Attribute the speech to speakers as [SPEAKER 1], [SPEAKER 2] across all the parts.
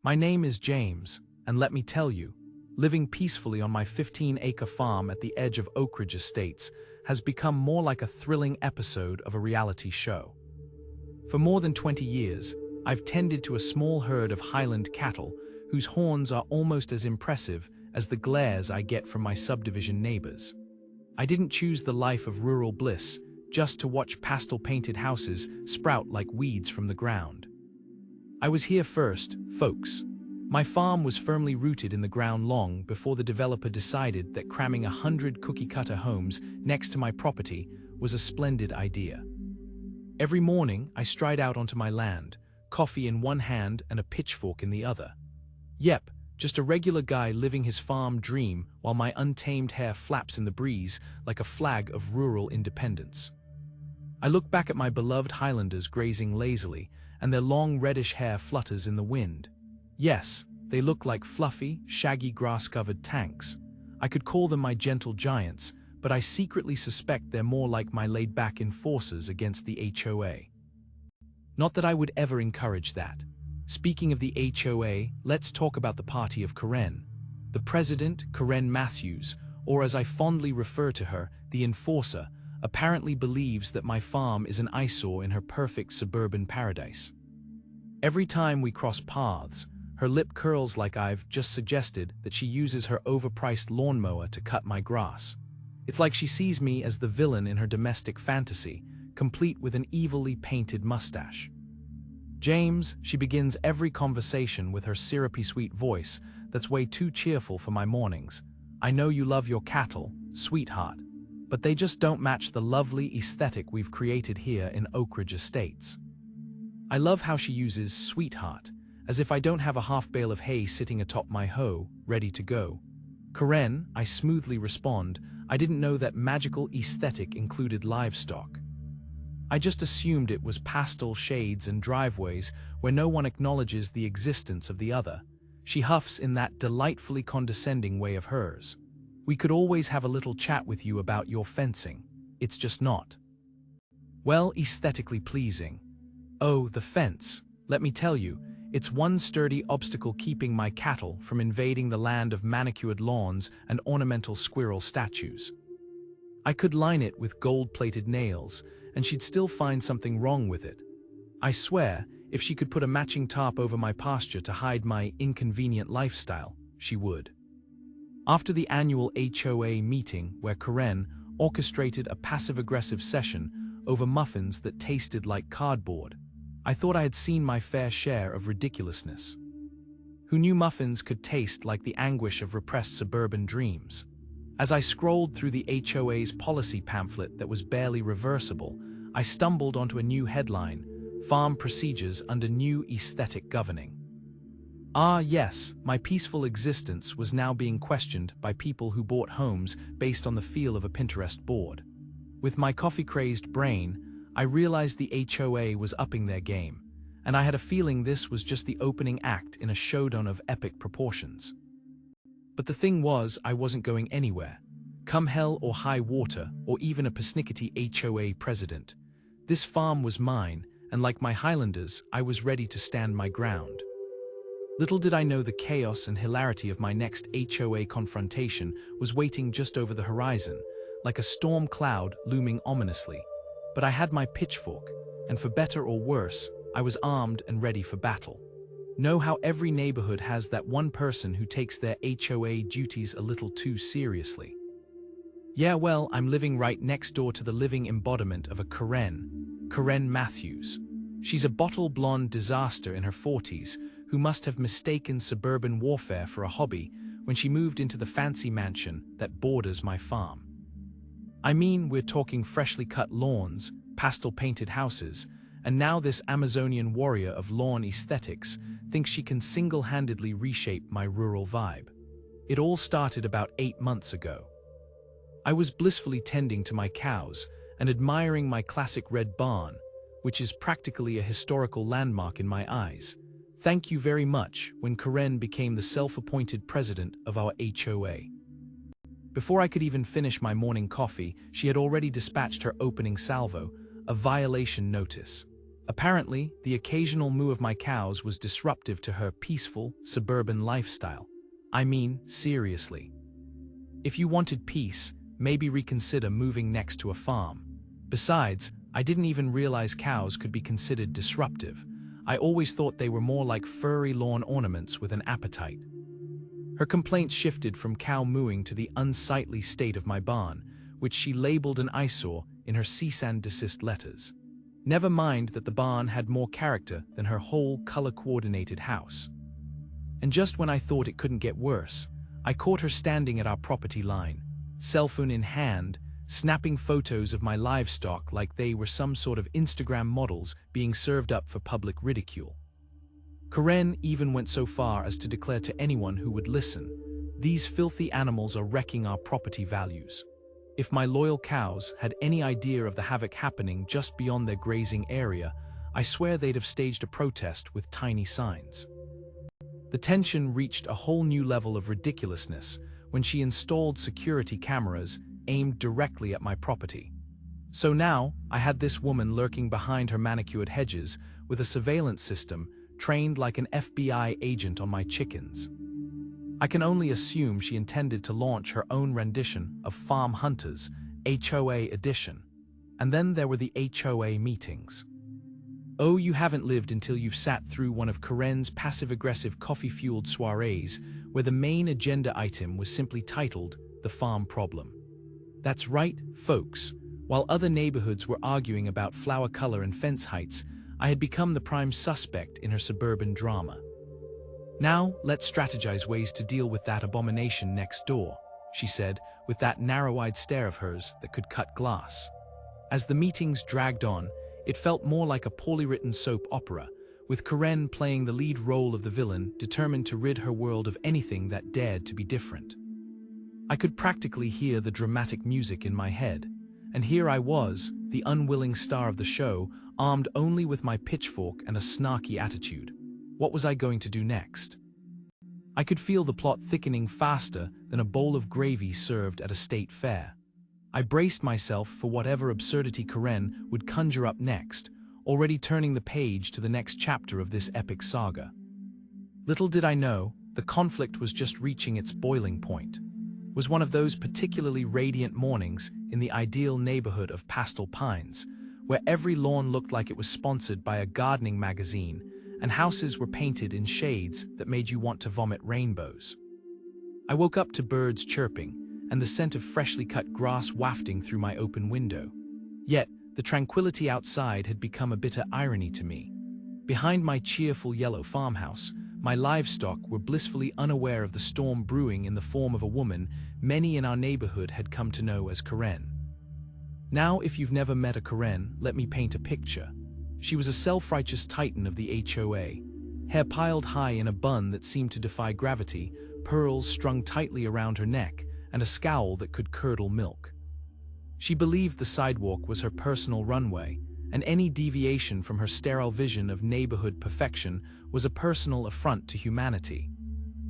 [SPEAKER 1] My name is James, and let me tell you, living peacefully on my 15-acre farm at the edge of Oak Ridge Estates has become more like a thrilling episode of a reality show. For more than 20 years, I've tended to a small herd of Highland cattle whose horns are almost as impressive as the glares I get from my subdivision neighbors. I didn't choose the life of rural bliss just to watch pastel-painted houses sprout like weeds from the ground. I was here first, folks. My farm was firmly rooted in the ground long before the developer decided that cramming 100 cookie-cutter homes next to my property was a splendid idea. Every morning, I stride out onto my land, coffee in one hand and a pitchfork in the other. Yep, just a regular guy living his farm dream while my untamed hair flaps in the breeze like a flag of rural independence. I look back at my beloved Highlanders grazing lazily, and their long reddish hair flutters in the wind. Yes, they look like fluffy, shaggy grass-covered tanks. I could call them my gentle giants, but I secretly suspect they're more like my laid-back enforcers against the HOA. Not that I would ever encourage that. Speaking of the HOA, let's talk about the party of Karen. The president, Karen Matthews, or as I fondly refer to her, the enforcer, apparently believes that my farm is an eyesore in her perfect suburban paradise. Every time we cross paths, her lip curls like I've just suggested that she uses her overpriced lawnmower to cut my grass. It's like she sees me as the villain in her domestic fantasy, complete with an evilly painted mustache. James, she begins every conversation with her syrupy sweet voice that's way too cheerful for my mornings. I know you love your cattle, sweetheart, but they just don't match the lovely aesthetic we've created here in Oak Ridge Estates. I love how she uses sweetheart, as if I don't have a half bale of hay sitting atop my hoe, ready to go. Karen, I smoothly respond, I didn't know that magical aesthetic included livestock. I just assumed it was pastel shades and driveways where no one acknowledges the existence of the other. She huffs in that delightfully condescending way of hers. We could always have a little chat with you about your fencing. It's just not, well, aesthetically pleasing. Oh, the fence. Let me tell you, it's one sturdy obstacle keeping my cattle from invading the land of manicured lawns and ornamental squirrel statues. I could line it with gold-plated nails, and she'd still find something wrong with it. I swear, if she could put a matching tarp over my pasture to hide my inconvenient lifestyle, she would. After the annual HOA meeting where Karen orchestrated a passive-aggressive session over muffins that tasted like cardboard, I thought I had seen my fair share of ridiculousness. Who knew muffins could taste like the anguish of repressed suburban dreams? As I scrolled through the HOA's policy pamphlet that was barely reversible, I stumbled onto a new headline, Farm Procedures Under New Aesthetic Governing. Ah yes, my peaceful existence was now being questioned by people who bought homes based on the feel of a Pinterest board. With my coffee-crazed brain, I realized the HOA was upping their game, and I had a feeling this was just the opening act in a showdown of epic proportions. But the thing was, I wasn't going anywhere. Come hell or high water, or even a persnickety HOA president. This farm was mine, and like my Highlanders, I was ready to stand my ground. Little did I know the chaos and hilarity of my next HOA confrontation was waiting just over the horizon, like a storm cloud looming ominously. But I had my pitchfork, and for better or worse, I was armed and ready for battle. Know how every neighborhood has that one person who takes their HOA duties a little too seriously. Yeah, well, I'm living right next door to the living embodiment of a Karen Matthews. She's a bottle-blonde disaster in her 40s who must have mistaken suburban warfare for a hobby when she moved into the fancy mansion that borders my farm. I mean, we're talking freshly cut lawns, pastel-painted houses, and now this Amazonian warrior of lawn aesthetics thinks she can single-handedly reshape my rural vibe. It all started about 8 months ago. I was blissfully tending to my cows and admiring my classic red barn, which is practically a historical landmark in my eyes. Thank you very much when Karen became the self-appointed president of our HOA. Before I could even finish my morning coffee, she had already dispatched her opening salvo, a violation notice. Apparently, the occasional moo of my cows was disruptive to her peaceful, suburban lifestyle. I mean, seriously. If you wanted peace, maybe reconsider moving next to a farm. Besides, I didn't even realize cows could be considered disruptive. I always thought they were more like furry lawn ornaments with an appetite. Her complaints shifted from cow mooing to the unsightly state of my barn, which she labeled an eyesore in her cease and desist letters. Never mind that the barn had more character than her whole color-coordinated house. And just when I thought it couldn't get worse, I caught her standing at our property line, cell phone in hand, snapping photos of my livestock like they were some sort of Instagram models being served up for public ridicule. Karen even went so far as to declare to anyone who would listen, "These filthy animals are wrecking our property values." If my loyal cows had any idea of the havoc happening just beyond their grazing area, I swear they'd have staged a protest with tiny signs. The tension reached a whole new level of ridiculousness when she installed security cameras aimed directly at my property. So now, I had this woman lurking behind her manicured hedges with a surveillance system trained like an FBI agent on my chickens. I can only assume she intended to launch her own rendition of Farm Hunters, HOA edition. And then there were the HOA meetings. Oh, you haven't lived until you've sat through one of Karen's passive-aggressive coffee-fueled soirees where the main agenda item was simply titled The Farm Problem. That's right, folks. While other neighborhoods were arguing about flower color and fence heights, I had become the prime suspect in her suburban drama. "Now, let's strategize ways to deal with that abomination next door," she said, with that narrow-eyed stare of hers that could cut glass. As the meetings dragged on, it felt more like a poorly written soap opera, with Karen playing the lead role of the villain determined to rid her world of anything that dared to be different. I could practically hear the dramatic music in my head, and here I was, the unwilling star of the show, armed only with my pitchfork and a snarky attitude. What was I going to do next? I could feel the plot thickening faster than a bowl of gravy served at a state fair. I braced myself for whatever absurdity Karen would conjure up next, already turning the page to the next chapter of this epic saga. Little did I know, the conflict was just reaching its boiling point. It was one of those particularly radiant mornings in the ideal neighborhood of Pastel Pines, where every lawn looked like it was sponsored by a gardening magazine, and houses were painted in shades that made you want to vomit rainbows. I woke up to birds chirping, and the scent of freshly cut grass wafting through my open window. Yet, the tranquility outside had become a bitter irony to me. Behind my cheerful yellow farmhouse, my livestock were blissfully unaware of the storm brewing in the form of a woman many in our neighborhood had come to know as Karen. Now, if you've never met a Karen, let me paint a picture. She was a self-righteous titan of the HOA, hair piled high in a bun that seemed to defy gravity, pearls strung tightly around her neck, and a scowl that could curdle milk. She believed the sidewalk was her personal runway, and any deviation from her sterile vision of neighborhood perfection was a personal affront to humanity.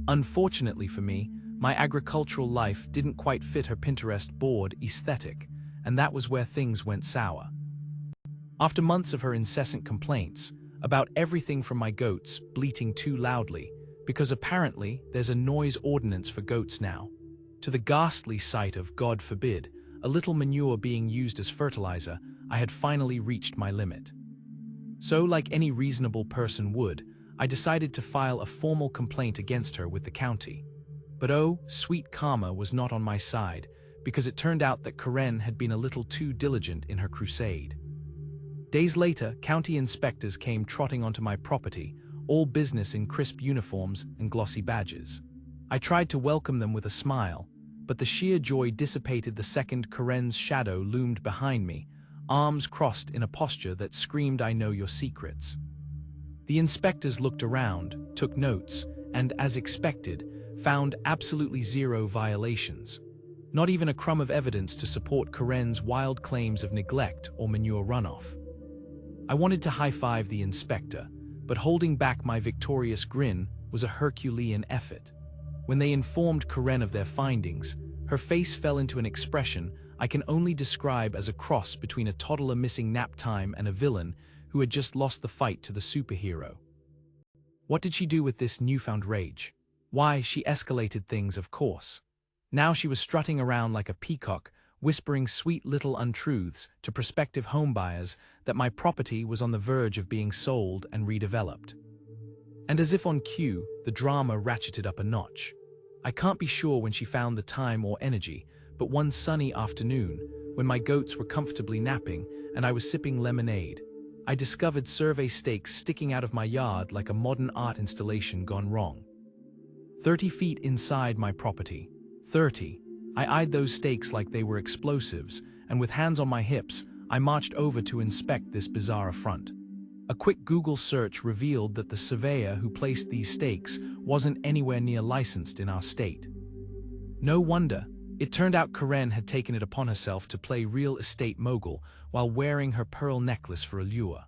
[SPEAKER 1] Unfortunately for me, my agricultural life didn't quite fit her Pinterest board aesthetic, and that was where things went sour. After months of her incessant complaints about everything from my goats bleating too loudly, because apparently there's a noise ordinance for goats now, to the ghastly sight of, God forbid, a little manure being used as fertilizer, I had finally reached my limit. So, like any reasonable person would, I decided to file a formal complaint against her with the county. But oh, sweet karma was not on my side, because it turned out that Karen had been a little too diligent in her crusade. Days later, county inspectors came trotting onto my property, all business in crisp uniforms and glossy badges. I tried to welcome them with a smile, but the sheer joy dissipated the second Karen's shadow loomed behind me, arms crossed in a posture that screamed, "I know your secrets." The inspectors looked around, took notes, and, as expected, found absolutely zero violations. Not even a crumb of evidence to support Karen's wild claims of neglect or manure runoff. I wanted to high-five the inspector, but holding back my victorious grin was a Herculean effort. When they informed Karen of their findings, her face fell into an expression I can only describe as a cross between a toddler missing nap time and a villain who had just lost the fight to the superhero. What did she do with this newfound rage? Why, she escalated things, of course. Now she was strutting around like a peacock, whispering sweet little untruths to prospective homebuyers that my property was on the verge of being sold and redeveloped. And as if on cue, the drama ratcheted up a notch. I can't be sure when she found the time or energy, but one sunny afternoon, when my goats were comfortably napping and I was sipping lemonade, I discovered survey stakes sticking out of my yard like a modern art installation gone wrong. 30 feet inside my property. 30. I eyed those stakes like they were explosives, and with hands on my hips, I marched over to inspect this bizarre affront. A quick Google search revealed that the surveyor who placed these stakes wasn't anywhere near licensed in our state. No wonder. It turned out Karen had taken it upon herself to play real estate mogul while wearing her pearl necklace for a lure.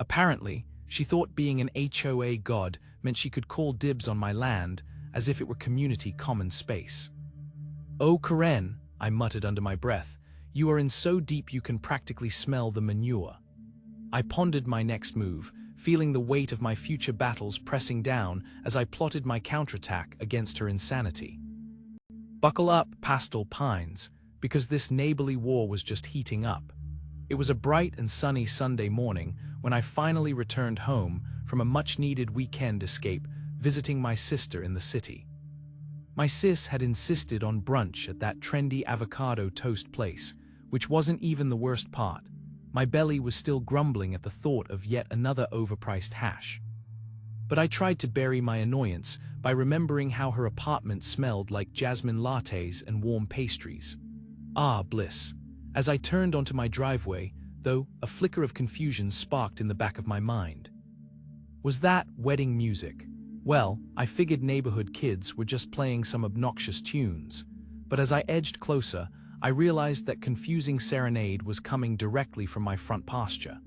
[SPEAKER 1] Apparently, she thought being an HOA god meant she could call dibs on my land as if it were community common space. "Oh, Karen," I muttered under my breath, "you are in so deep you can practically smell the manure." I pondered my next move, feeling the weight of my future battles pressing down as I plotted my counterattack against her insanity. Buckle up, pastel pines, because this neighborly war was just heating up. It was a bright and sunny Sunday morning when I finally returned home from a much-needed weekend escape visiting my sister in the city. My sis had insisted on brunch at that trendy avocado toast place, which wasn't even the worst part. My belly was still grumbling at the thought of yet another overpriced hash. But I tried to bury my annoyance by remembering how her apartment smelled like jasmine lattes and warm pastries. Ah, bliss. As I turned onto my driveway, though, a flicker of confusion sparked in the back of my mind. Was that wedding music? Well, I figured neighborhood kids were just playing some obnoxious tunes. But as I edged closer, I realized that confusing serenade was coming directly from my front pasture.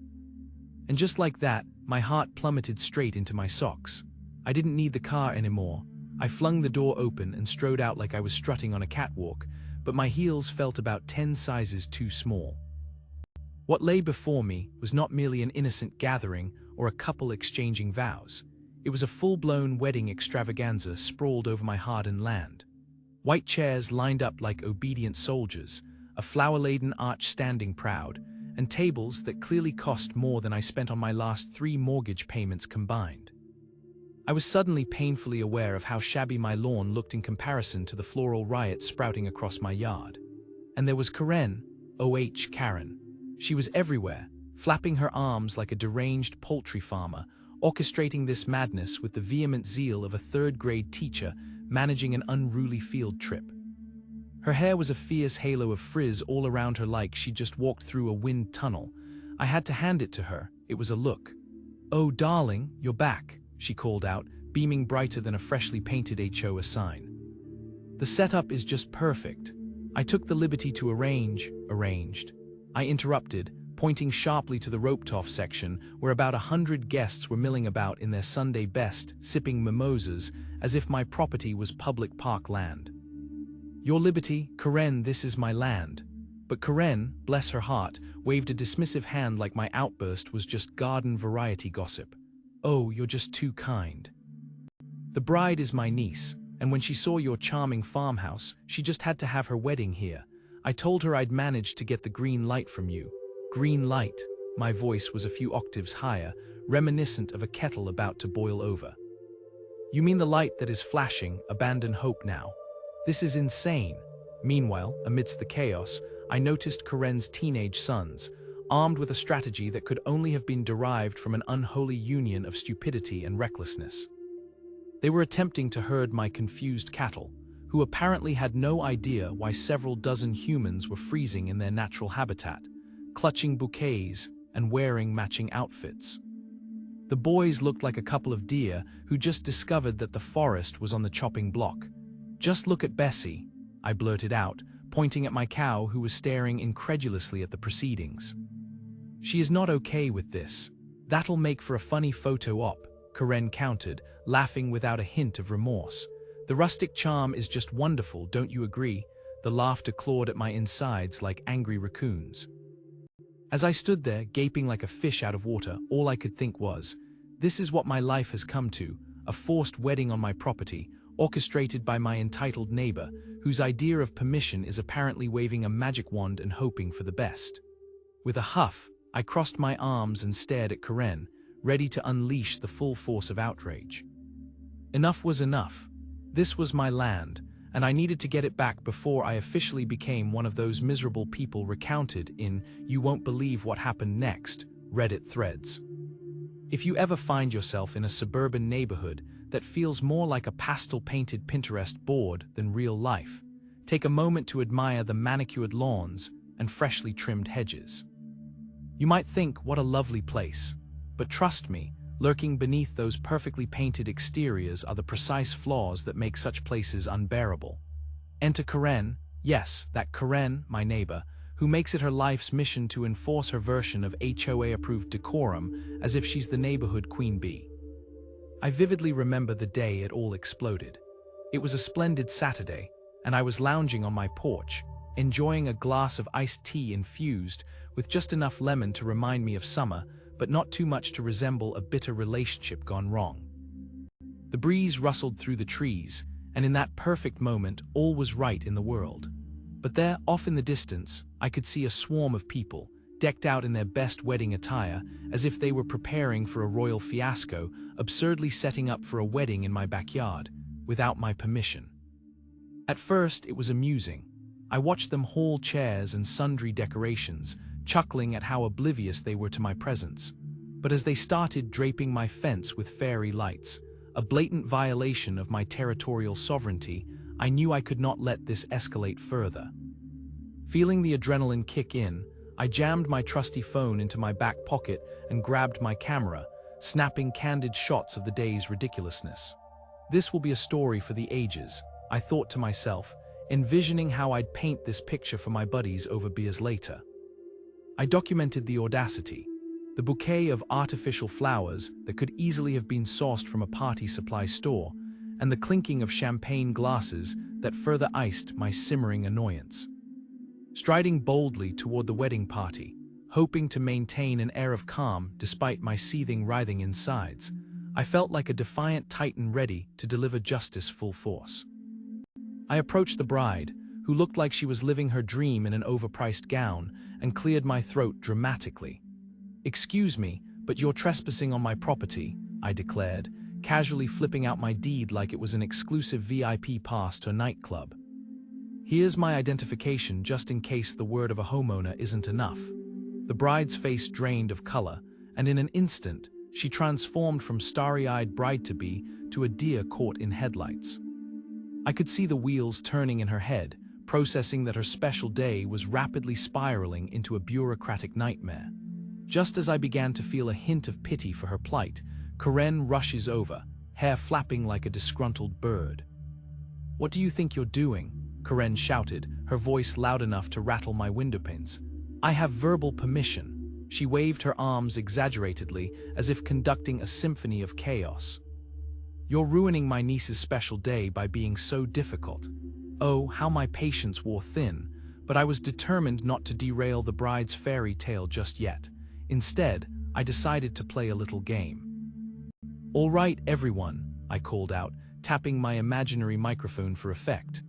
[SPEAKER 1] And just like that, my heart plummeted straight into my socks. I didn't need the car anymore. I flung the door open and strode out like I was strutting on a catwalk, but my heels felt about 10 sizes too small. What lay before me was not merely an innocent gathering or a couple exchanging vows. It was a full-blown wedding extravaganza sprawled over my hard-earned land. White chairs lined up like obedient soldiers, a flower-laden arch standing proud, and tables that clearly cost more than I spent on my last 3 mortgage payments combined. I was suddenly painfully aware of how shabby my lawn looked in comparison to the floral riot sprouting across my yard. And there was Karen, HOA Karen. She was everywhere, flapping her arms like a deranged poultry farmer, orchestrating this madness with the vehement zeal of a third-grade teacher managing an unruly field trip. Her hair was a fierce halo of frizz all around her like she'd just walked through a wind tunnel. I had to hand it to her. It was a look. "Oh, darling, you're back," she called out, beaming brighter than a freshly painted HOA sign. "The setup is just perfect. I took the liberty to arranged." I interrupted, pointing sharply to the roped-off section where about 100 guests were milling about in their Sunday best, sipping mimosas, as if my property was public park land. "Your liberty, Karen, this is my land." But Karen, bless her heart, waved a dismissive hand like my outburst was just garden variety gossip. "Oh, you're just too kind. The bride is my niece, and when she saw your charming farmhouse, she just had to have her wedding here. I told her I'd managed to get the green light from you." Green light. My voice was a few octaves higher, reminiscent of a kettle about to boil over. "You mean the light that is flashing, abandon hope now? This is insane." Meanwhile, amidst the chaos, I noticed Karen's teenage sons, armed with a strategy that could only have been derived from an unholy union of stupidity and recklessness. They were attempting to herd my confused cattle, who apparently had no idea why several dozen humans were freezing in their natural habitat, clutching bouquets and wearing matching outfits. The boys looked like a couple of deer who just discovered that the forest was on the chopping block. "Just look at Bessie," I blurted out, pointing at my cow who was staring incredulously at the proceedings. "She is not okay with this. That'll make for a funny photo op," Karen countered, laughing without a hint of remorse. "The rustic charm is just wonderful, don't you agree?" The laughter clawed at my insides like angry raccoons. As I stood there, gaping like a fish out of water, all I could think was, this is what my life has come to, a forced wedding on my property, orchestrated by my entitled neighbor, whose idea of permission is apparently waving a magic wand and hoping for the best. With a huff, I crossed my arms and stared at Karen, ready to unleash the full force of outrage. Enough was enough. This was my land, and I needed to get it back before I officially became one of those miserable people recounted in "You Won't Believe What Happened Next" Reddit threads. If you ever find yourself in a suburban neighborhood that feels more like a pastel-painted Pinterest board than real life, take a moment to admire the manicured lawns and freshly trimmed hedges. You might think, what a lovely place. But trust me, lurking beneath those perfectly painted exteriors are the precise flaws that make such places unbearable. Enter Karen, yes, that Karen, my neighbor, who makes it her life's mission to enforce her version of HOA-approved decorum as if she's the neighborhood queen bee. I vividly remember the day it all exploded. It was a splendid Saturday, and I was lounging on my porch, enjoying a glass of iced tea infused with just enough lemon to remind me of summer, but not too much to resemble a bitter relationship gone wrong. The breeze rustled through the trees, and in that perfect moment, all was right in the world. But there, off in the distance, I could see a swarm of people, decked out in their best wedding attire, as if they were preparing for a royal fiasco, absurdly setting up for a wedding in my backyard, without my permission. At first, it was amusing. I watched them haul chairs and sundry decorations, chuckling at how oblivious they were to my presence. But as they started draping my fence with fairy lights, a blatant violation of my territorial sovereignty, I knew I could not let this escalate further. Feeling the adrenaline kick in, I jammed my trusty phone into my back pocket and grabbed my camera, snapping candid shots of the day's ridiculousness. This will be a story for the ages, I thought to myself, envisioning how I'd paint this picture for my buddies over beers later. I documented the audacity, the bouquet of artificial flowers that could easily have been sourced from a party supply store, and the clinking of champagne glasses that further iced my simmering annoyance. Striding boldly toward the wedding party, hoping to maintain an air of calm despite my seething, writhing insides, I felt like a defiant titan ready to deliver justice full force. I approached the bride, who looked like she was living her dream in an overpriced gown, and cleared my throat dramatically. "Excuse me, but you're trespassing on my property," I declared, casually flipping out my deed like it was an exclusive VIP pass to a nightclub. "Here's my identification just in case the word of a homeowner isn't enough." The bride's face drained of color, and in an instant, she transformed from starry-eyed bride-to-be to a deer caught in headlights. I could see the wheels turning in her head, processing that her special day was rapidly spiraling into a bureaucratic nightmare. Just as I began to feel a hint of pity for her plight, Karen rushes over, hair flapping like a disgruntled bird. "What do you think you're doing?" Karen shouted, her voice loud enough to rattle my windowpanes. "I have verbal permission." She waved her arms exaggeratedly, as if conducting a symphony of chaos. "You're ruining my niece's special day by being so difficult." Oh, how my patience wore thin, but I was determined not to derail the bride's fairy tale just yet. Instead, I decided to play a little game. "All right, everyone," I called out, tapping my imaginary microphone for effect.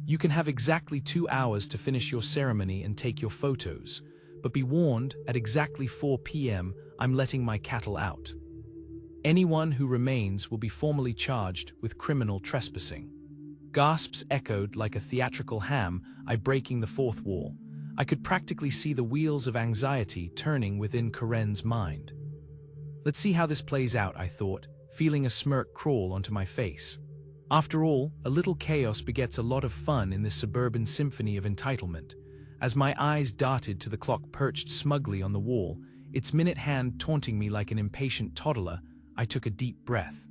[SPEAKER 1] "You can have exactly 2 hours to finish your ceremony and take your photos, but be warned, at exactly 4 p.m., I'm letting my cattle out. Anyone who remains will be formally charged with criminal trespassing." Gasps echoed like a theatrical ham, I breaking the fourth wall. I could practically see the wheels of anxiety turning within Karen's mind. Let's see how this plays out, I thought, feeling a smirk crawl onto my face. After all, a little chaos begets a lot of fun in this suburban symphony of entitlement. As my eyes darted to the clock perched smugly on the wall, its minute hand taunting me like an impatient toddler, I took a deep breath.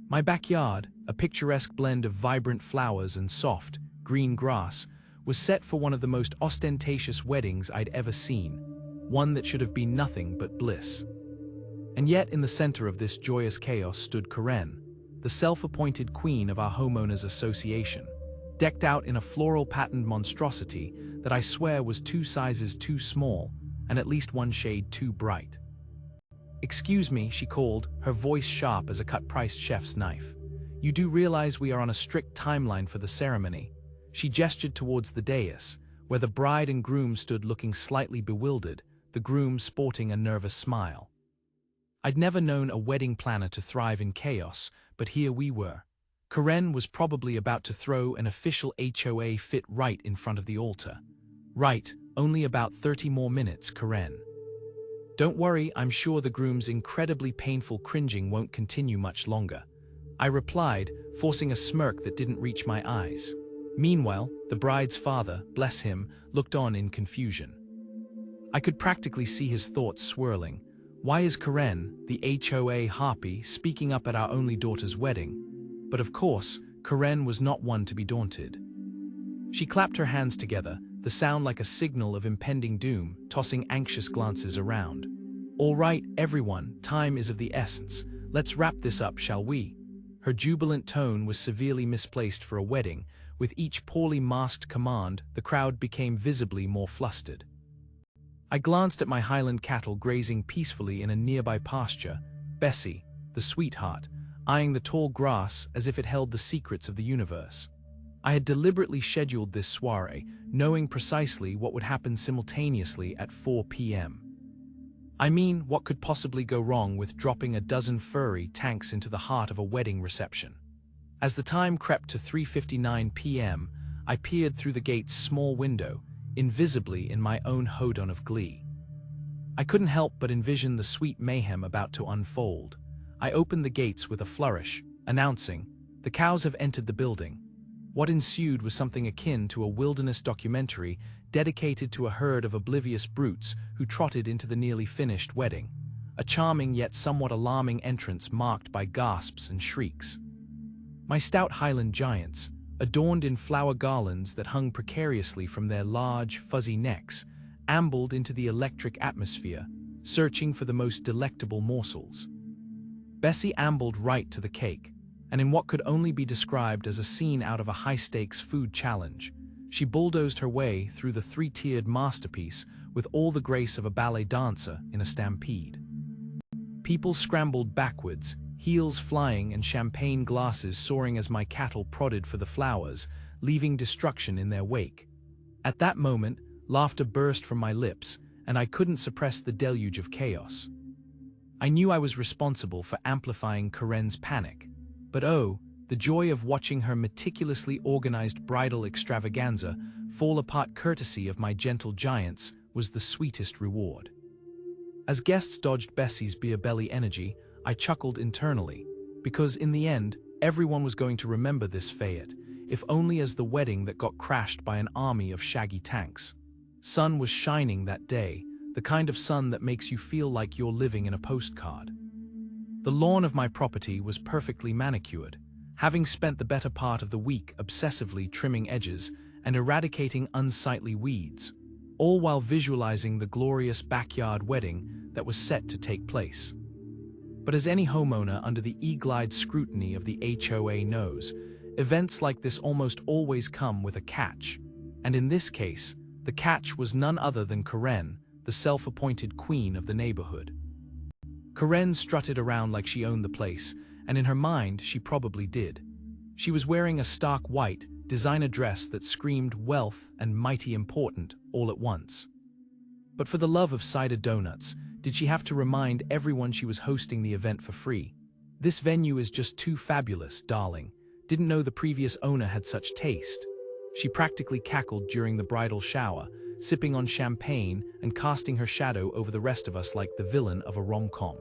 [SPEAKER 1] My backyard, a picturesque blend of vibrant flowers and soft, green grass, was set for one of the most ostentatious weddings I'd ever seen, one that should have been nothing but bliss. And yet in the center of this joyous chaos stood Karen, the self-appointed queen of our homeowners association, decked out in a floral-patterned monstrosity that I swear was 2 sizes too small, and at least one shade too bright. "Excuse me," she called, her voice sharp as a cut-priced chef's knife. "You do realize we are on a strict timeline for the ceremony?" She gestured towards the dais, where the bride and groom stood looking slightly bewildered, the groom sporting a nervous smile. I'd never known a wedding planner to thrive in chaos, but here we were. Karen was probably about to throw an official HOA fit right in front of the altar. "Right, only about 30 more minutes, Karen." "Don't worry, I'm sure the groom's incredibly painful cringing won't continue much longer," I replied, forcing a smirk that didn't reach my eyes. Meanwhile, the bride's father, bless him, looked on in confusion. I could practically see his thoughts swirling. Why is Karen, the HOA harpy, speaking up at our only daughter's wedding? But of course, Karen was not one to be daunted. She clapped her hands together, the sound like a signal of impending doom, tossing anxious glances around. "All right, everyone, time is of the essence. Let's wrap this up, shall we?" Her jubilant tone was severely misplaced for a wedding. With each poorly masked command, the crowd became visibly more flustered. I glanced at my Highland cattle grazing peacefully in a nearby pasture, Bessie, the sweetheart, eyeing the tall grass as if it held the secrets of the universe. I had deliberately scheduled this soiree, knowing precisely what would happen simultaneously at 4 p.m. I mean, what could possibly go wrong with dropping a dozen furry tanks into the heart of a wedding reception? As the time crept to 3:59 p.m., I peered through the gate's small window, invisibly in my own hoedown of glee. I couldn't help but envision the sweet mayhem about to unfold. I opened the gates with a flourish, announcing, "The cows have entered the building." What ensued was something akin to a wilderness documentary dedicated to a herd of oblivious brutes who trotted into the nearly finished wedding, a charming yet somewhat alarming entrance marked by gasps and shrieks. My stout Highland giants, adorned in flower garlands that hung precariously from their large, fuzzy necks, ambled into the electric atmosphere, searching for the most delectable morsels. Bessie ambled right to the cake, and in what could only be described as a scene out of a high-stakes food challenge, she bulldozed her way through the three-tiered masterpiece with all the grace of a ballet dancer in a stampede. People scrambled backwards, heels flying and champagne glasses soaring as my cattle prodded for the flowers, leaving destruction in their wake. At that moment, laughter burst from my lips, and I couldn't suppress the deluge of chaos. I knew I was responsible for amplifying Karen's panic, but oh, the joy of watching her meticulously organized bridal extravaganza fall apart courtesy of my gentle giants was the sweetest reward. As guests dodged Bessie's beer-belly energy, I chuckled internally, because in the end, everyone was going to remember this fete, if only as the wedding that got crashed by an army of shaggy tanks. Sun was shining that day, the kind of sun that makes you feel like you're living in a postcard. The lawn of my property was perfectly manicured, having spent the better part of the week obsessively trimming edges and eradicating unsightly weeds, all while visualizing the glorious backyard wedding that was set to take place. But as any homeowner under the eagle-eyed scrutiny of the HOA knows, events like this almost always come with a catch, and in this case, the catch was none other than Karen, the self-appointed queen of the neighborhood. Karen strutted around like she owned the place, and in her mind, she probably did. She was wearing a stark white, designer dress that screamed wealth and mighty important all at once. But for the love of cider donuts, did she have to remind everyone she was hosting the event for free? "This venue is just too fabulous, darling. Didn't know the previous owner had such taste." She practically cackled during the bridal shower, sipping on champagne and casting her shadow over the rest of us like the villain of a rom-com.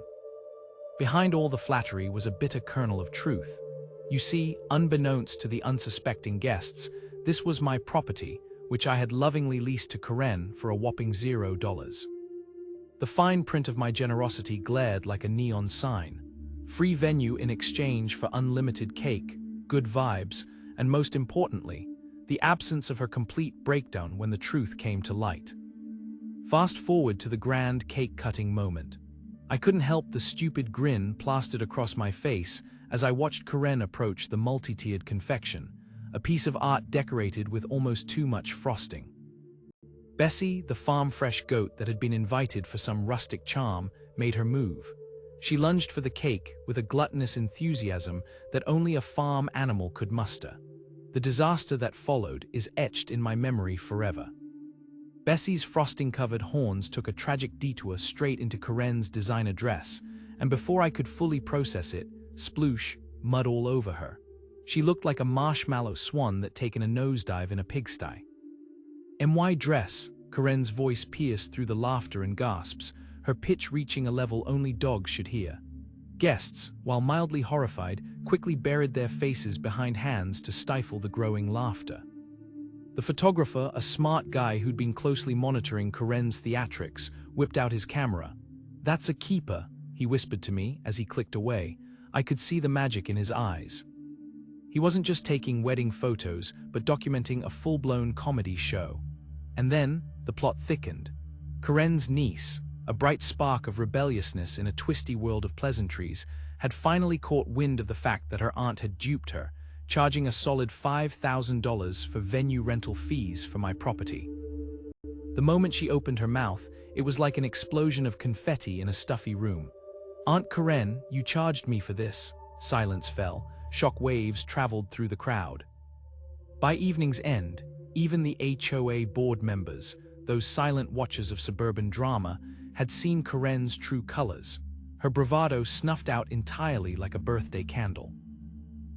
[SPEAKER 1] Behind all the flattery was a bitter kernel of truth. You see, unbeknownst to the unsuspecting guests, this was my property, which I had lovingly leased to Karen for a whopping $0. The fine print of my generosity glared like a neon sign. Free venue in exchange for unlimited cake, good vibes, and most importantly, the absence of her complete breakdown when the truth came to light. Fast forward to the grand cake-cutting moment. I couldn't help the stupid grin plastered across my face as I watched Karen approach the multi-tiered confection, a piece of art decorated with almost too much frosting. Bessie, the farm-fresh goat that had been invited for some rustic charm, made her move. She lunged for the cake with a gluttonous enthusiasm that only a farm animal could muster. The disaster that followed is etched in my memory forever. Bessie's frosting-covered horns took a tragic detour straight into Karen's designer dress, and before I could fully process it, sploosh, mud all over her. She looked like a marshmallow swan that taken a nosedive in a pigsty. "My dress," Karen's voice pierced through the laughter and gasps, her pitch reaching a level only dogs should hear. Guests, while mildly horrified, quickly buried their faces behind hands to stifle the growing laughter. The photographer, a smart guy who'd been closely monitoring Karen's theatrics, whipped out his camera. "That's a keeper," he whispered to me as he clicked away. I could see the magic in his eyes. He wasn't just taking wedding photos, but documenting a full-blown comedy show. And then, the plot thickened. Karen's niece, a bright spark of rebelliousness in a twisty world of pleasantries, had finally caught wind of the fact that her aunt had duped her, charging a solid $5,000 for venue rental fees for my property. The moment she opened her mouth, it was like an explosion of confetti in a stuffy room. "Aunt Karen, you charged me for this." Silence fell. Shock waves traveled through the crowd. By evening's end, even the HOA board members, those silent watchers of suburban drama, had seen Karen's true colors, her bravado snuffed out entirely like a birthday candle.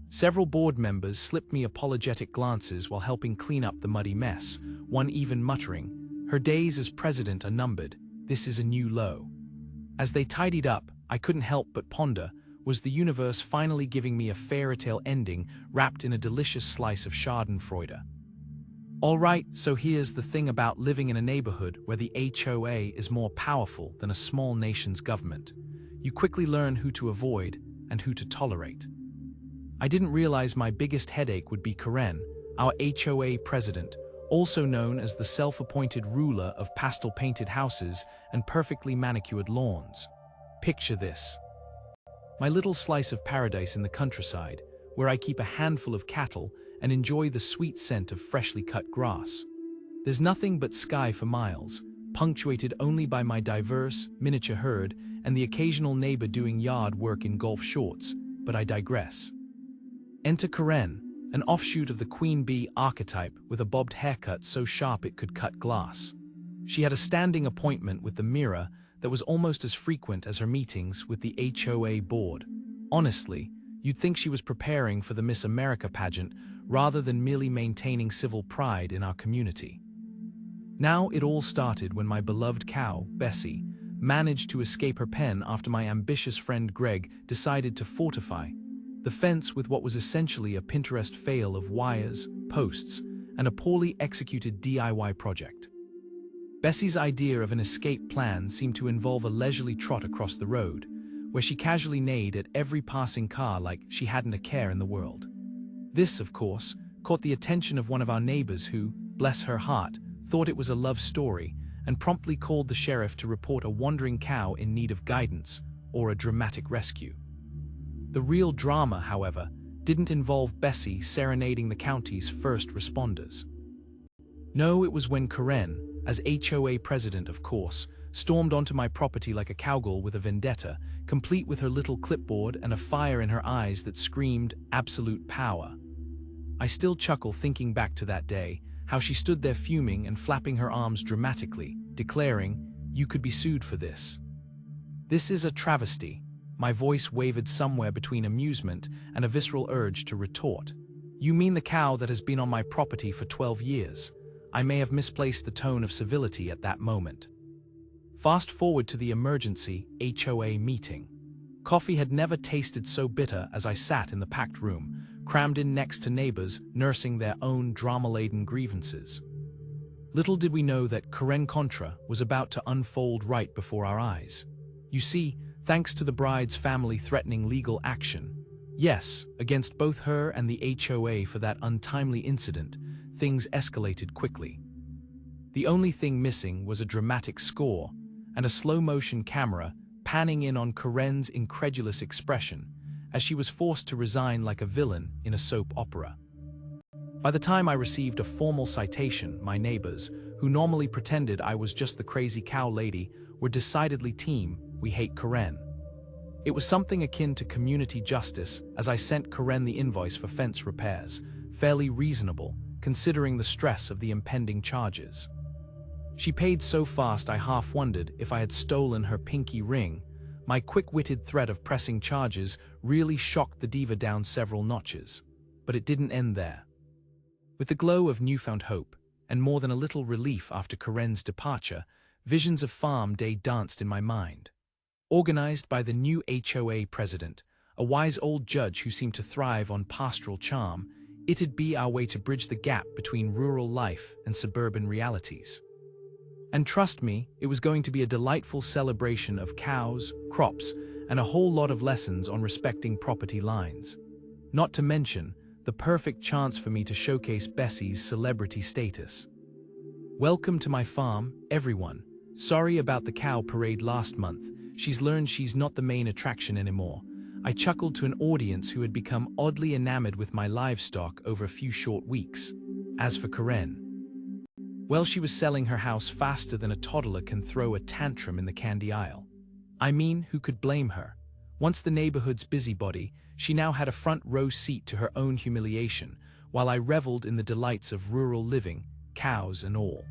[SPEAKER 1] Several board members slipped me apologetic glances while helping clean up the muddy mess, one even muttering, "Her days as president are numbered, this is a new low." As they tidied up, I couldn't help but ponder, was the universe finally giving me a fairy tale ending wrapped in a delicious slice of schadenfreude? All right, so here's the thing about living in a neighborhood where the HOA is more powerful than a small nation's government. You quickly learn who to avoid and who to tolerate. I didn't realize my biggest headache would be Karen, our HOA president, also known as the self-appointed ruler of pastel-painted houses and perfectly manicured lawns. Picture this. My little slice of paradise in the countryside, where I keep a handful of cattle and enjoy the sweet scent of freshly cut grass. There's nothing but sky for miles, punctuated only by my diverse, miniature herd and the occasional neighbor doing yard work in golf shorts, but I digress. Enter Karen, an offshoot of the queen bee archetype with a bobbed haircut so sharp it could cut glass. She had a standing appointment with the mirror that was almost as frequent as her meetings with the HOA board. Honestly, you'd think she was preparing for the Miss America pageant rather than merely maintaining civil pride in our community. Now it all started when my beloved cow, Bessie, managed to escape her pen after my ambitious friend Greg decided to fortify the fence with what was essentially a Pinterest fail of wires, posts, and a poorly executed DIY project. Bessie's idea of an escape plan seemed to involve a leisurely trot across the road, where she casually neighed at every passing car like she hadn't a care in the world. This, of course, caught the attention of one of our neighbors who, bless her heart, thought it was a love story and promptly called the sheriff to report a wandering cow in need of guidance or a dramatic rescue. The real drama, however, didn't involve Bessie serenading the county's first responders. No, it was when Karen, as HOA president of course, stormed onto my property like a cowgirl with a vendetta, complete with her little clipboard and a fire in her eyes that screamed absolute power. I still chuckle thinking back to that day, how she stood there fuming and flapping her arms dramatically, declaring, "You could be sued for this." This is a travesty. My voice wavered somewhere between amusement and a visceral urge to retort. "You mean the cow that has been on my property for 12 years? I may have misplaced the tone of civility at that moment." Fast forward to the emergency HOA meeting. Coffee had never tasted so bitter as I sat in the packed room, crammed in next to neighbors nursing their own drama-laden grievances. Little did we know that Karen Contra was about to unfold right before our eyes. You see, thanks to the bride's family threatening legal action, yes, against both her and the HOA for that untimely incident, things escalated quickly. The only thing missing was a dramatic score and a slow-motion camera panning in on Karen's incredulous expression as she was forced to resign like a villain in a soap opera. By the time I received a formal citation, my neighbors, who normally pretended I was just the crazy cow lady, were decidedly team, we hate Karen. It was something akin to community justice as I sent Karen the invoice for fence repairs, fairly reasonable, considering the stress of the impending charges. She paid so fast I half wondered if I had stolen her pinky ring. My quick-witted threat of pressing charges really shocked the diva down several notches. But it didn't end there. With the glow of newfound hope, and more than a little relief after Karen's departure, visions of farm day danced in my mind. Organized by the new HOA president, a wise old judge who seemed to thrive on pastoral charm, it'd be our way to bridge the gap between rural life and suburban realities. And trust me, it was going to be a delightful celebration of cows, crops, and a whole lot of lessons on respecting property lines. Not to mention, the perfect chance for me to showcase Bessie's celebrity status. Welcome to my farm, everyone. Sorry about the cow parade last month. She's learned she's not the main attraction anymore. I chuckled to an audience who had become oddly enamored with my livestock over a few short weeks. As for Karen, well, she was selling her house faster than a toddler can throw a tantrum in the candy aisle. I mean, who could blame her? Once the neighborhood's busybody, she now had a front row seat to her own humiliation, while I reveled in the delights of rural living, cows and all.